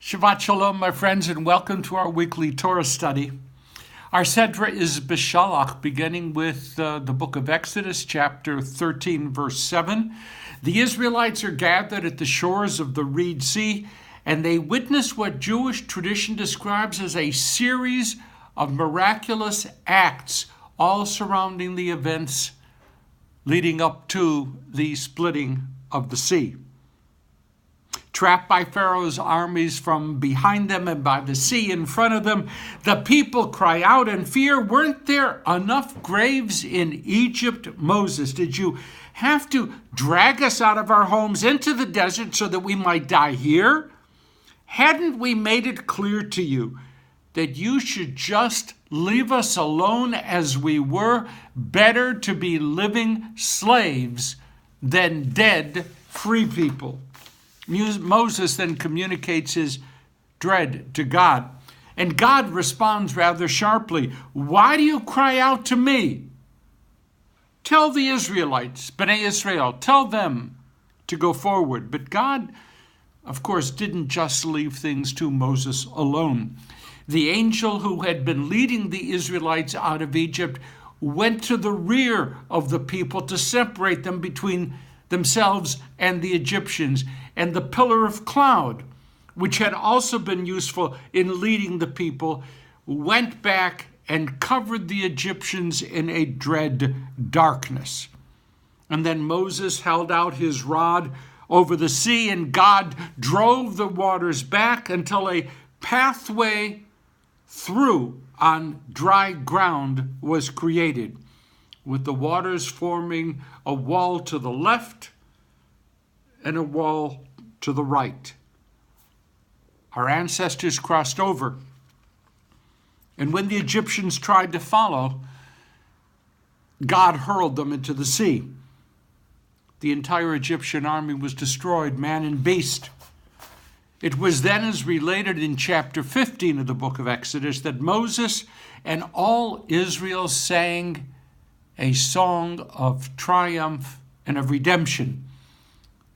Shabbat Shalom, my friends, and welcome to our weekly Torah study. Our Sedra is B'Shalach, beginning with the book of Exodus, chapter 13, verse 7. The Israelites are gathered at the shores of the Reed Sea, and they witness what Jewish tradition describes as a series of miraculous acts, all surrounding the events leading up to the splitting of the sea. Trapped by Pharaoh's armies from behind them and by the sea in front of them, the people cry out in fear, "Weren't there enough graves in Egypt, Moses? Did you have to drag us out of our homes into the desert so that we might die here? Hadn't we made it clear to you that you should just leave us alone as we were? Better to be living slaves than dead free people." Moses then communicates his dread to God, and God responds rather sharply. "Why do you cry out to me? Tell the Israelites, Bnei Israel, tell them to go forward." But God, of course, didn't just leave things to Moses alone. The angel who had been leading the Israelites out of Egypt went to the rear of the people to separate them between themselves and the Egyptians. And the pillar of cloud, which had also been useful in leading the people, went back and covered the Egyptians in a dread darkness. And then Moses held out his rod over the sea, and God drove the waters back until a pathway through on dry ground was created, with the waters forming a wall to the left and a wall to the right. Our ancestors crossed over, and when the Egyptians tried to follow, God hurled them into the sea. The entire Egyptian army was destroyed, man and beast. It was then, as related in chapter 15 of the book of Exodus, that Moses and all Israel sang a song of triumph and of redemption.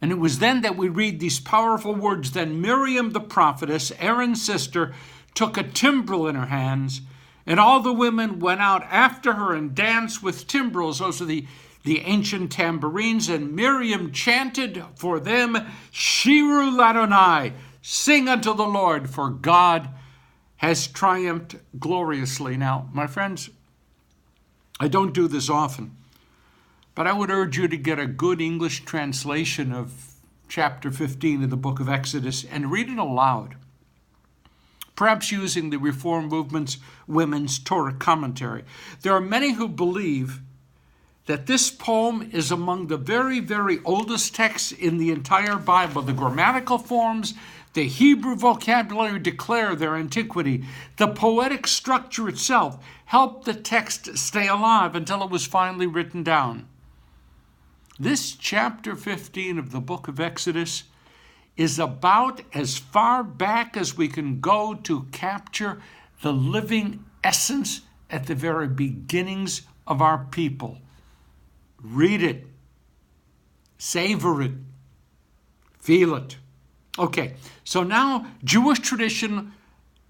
And it was then that we read these powerful words. "Then Miriam the prophetess, Aaron's sister, took a timbrel in her hands, and all the women went out after her and danced with timbrels." Those are the ancient tambourines. "And Miriam chanted for them, 'Shiru l'Adonai,' sing unto the Lord, for God has triumphed gloriously." Now, my friends, I don't do this often, but I would urge you to get a good English translation of chapter 15 of the book of Exodus and read it aloud, perhaps using the Reform Movement's Women's Torah Commentary. There are many who believe that this poem is among the very, very oldest texts in the entire Bible. The grammatical forms, the Hebrew vocabulary declare their antiquity. The poetic structure itself helped the text stay alive until it was finally written down. This chapter 15 of the book of Exodus is about as far back as we can go to capture the living essence at the very beginnings of our people. Read it, savor it, feel it. Okay, so now Jewish tradition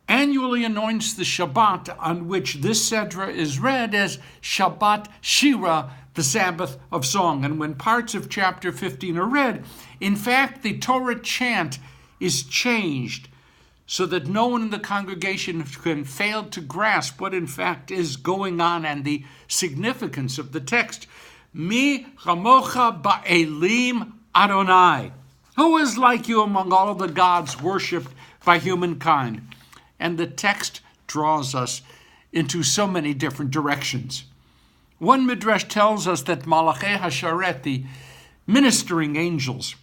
annually anoints the Shabbat on which this Sedra is read as Shabbat Shira, the Sabbath of Song. And when parts of chapter 15 are read, in fact, the Torah chant is changed so that no one in the congregation can fail to grasp what in fact is going on and the significance of the text. Mi chamocha ba'elim Adonai. Who is like you among all of the gods worshipped by humankind? And the text draws us into so many different directions. One midrash tells us that Malachei Hasharet, the ministering angels,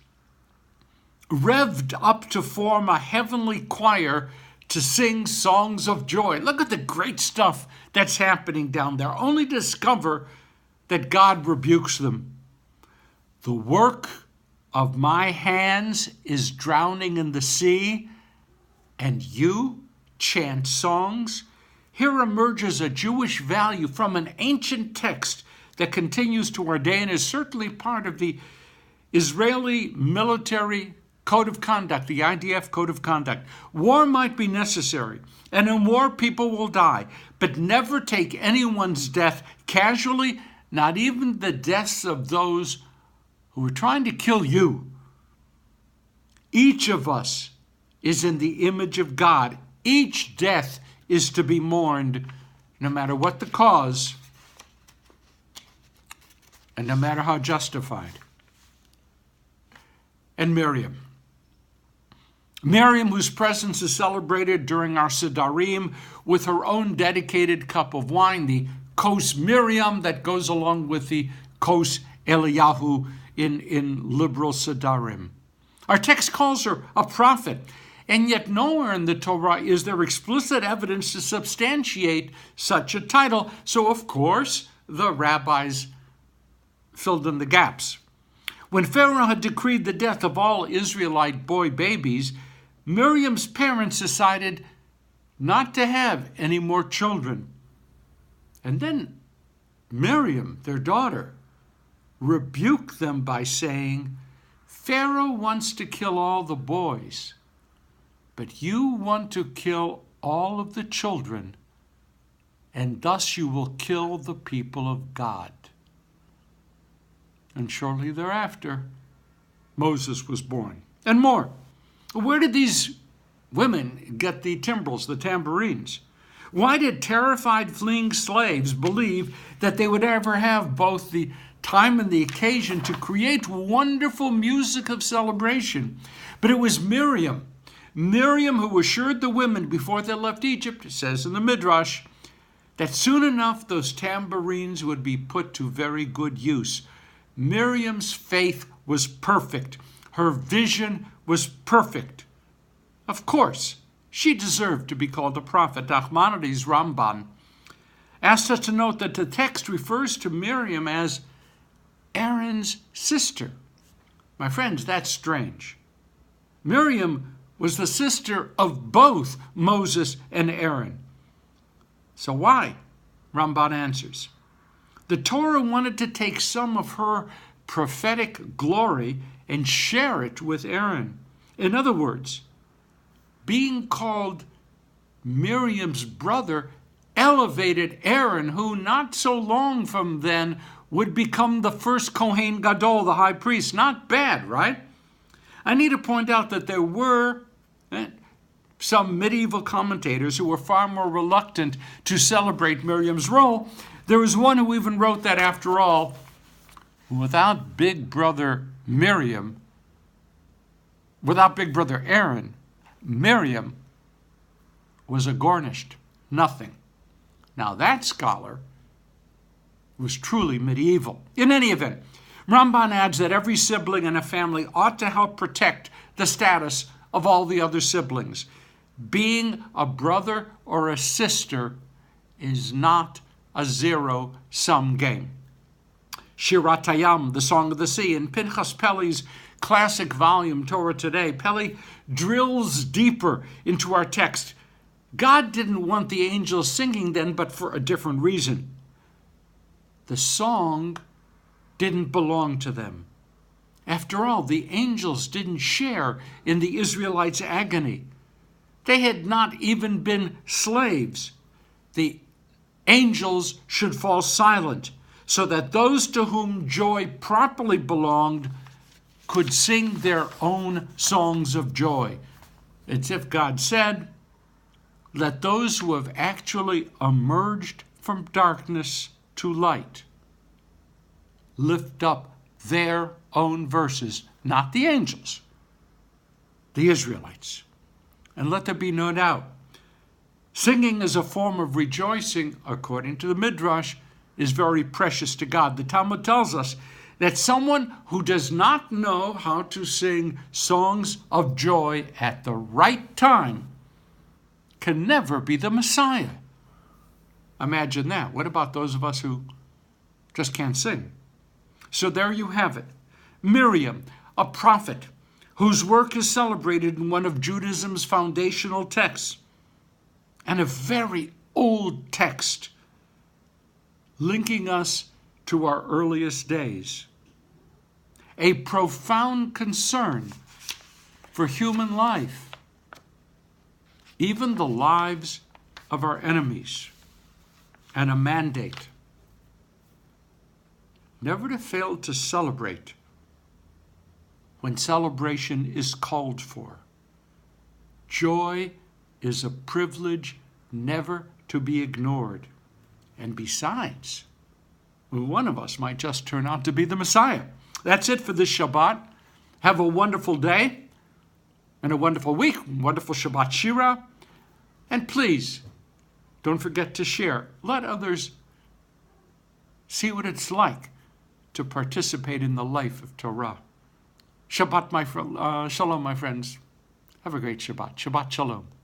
revved up to form a heavenly choir to sing songs of joy. Look at the great stuff that's happening down there, only to discover that God rebukes them. "The work of my hands is drowning in the sea, and you chant songs?" Here emerges a Jewish value from an ancient text that continues to ordain, is certainly part of the Israeli military code of conduct, the IDF code of conduct. War might be necessary, and in war people will die, but never take anyone's death casually, not even the deaths of those who are trying to kill you. Each of us is in the image of God. Each death is to be mourned, no matter what the cause, and no matter how justified. And Miriam, whose presence is celebrated during our Sidarim with her own dedicated cup of wine, the Kos Miriam that goes along with the Kos Eliyahu in liberal Sidarim. Our text calls her a prophet, and yet nowhere in the Torah is there explicit evidence to substantiate such a title. So, of course, the rabbis filled in the gaps. When Pharaoh had decreed the death of all Israelite boy babies, Miriam's parents decided not to have any more children. And then Miriam, their daughter, rebuked them by saying, Pharaoh wants to kill all the boys, but you want to kill all of the children, and thus you will kill the people of God. And shortly thereafter, Moses was born. And more. Where did these women get the timbrels, the tambourines? Why did terrified fleeing slaves believe that they would ever have both the time and the occasion to create wonderful music of celebration? But it was Miriam who assured the women before they left Egypt, it says in the Midrash, that soon enough those tambourines would be put to very good use. Miriam's faith was perfect. Her vision was perfect. Of course, she deserved to be called a prophet. Nachmanides Ramban asked us to note that the text refers to Miriam as Aaron's sister. My friends, that's strange. Miriam was the sister of both Moses and Aaron. So why? Ramban answers. The Torah wanted to take some of her prophetic glory and share it with Aaron. In other words, being called Miriam's brother elevated Aaron, who not so long from then would become the first Kohen Gadol, the high priest. Not bad, right? I need to point out that there were some medieval commentators who were far more reluctant to celebrate Miriam's role. There was one who even wrote that, after all, without big brother Aaron, Miriam was a garnished nothing. Now that scholar was truly medieval. In any event, Ramban adds that every sibling in a family ought to help protect the status of all the other siblings. Being a brother or a sister is not a zero-sum game. Shirat Hayam, the Song of the Sea, in Pinchas Pelly's classic volume, Torah Today, Pelly drills deeper into our text. God didn't want the angels singing then, but for a different reason. The song didn't belong to them. After all, the angels didn't share in the Israelites' agony. They had not even been slaves. The angels should fall silent so that those to whom joy properly belonged could sing their own songs of joy. It's if God said, let those who have actually emerged from darkness to light lift up their own verses, not the angels, the Israelites. And let there be no doubt, singing as a form of rejoicing, according to the Midrash, is very precious to God. The Talmud tells us that someone who does not know how to sing songs of joy at the right time can never be the Messiah. Imagine that. What about those of us who just can't sing? So there you have it. Miriam, a prophet, whose work is celebrated in one of Judaism's foundational texts, and a very old text linking us to our earliest days. A profound concern for human life, even the lives of our enemies, and a mandate never to fail to celebrate when celebration is called for. Joy is a privilege never to be ignored. And besides, one of us might just turn out to be the Messiah. That's it for this Shabbat. Have a wonderful day and a wonderful week, wonderful Shabbat Shira. And please, don't forget to share. Let others see what it's like to participate in the life of Torah. Shabbat Shalom, my friends. Have a great Shabbat. Shabbat Shalom.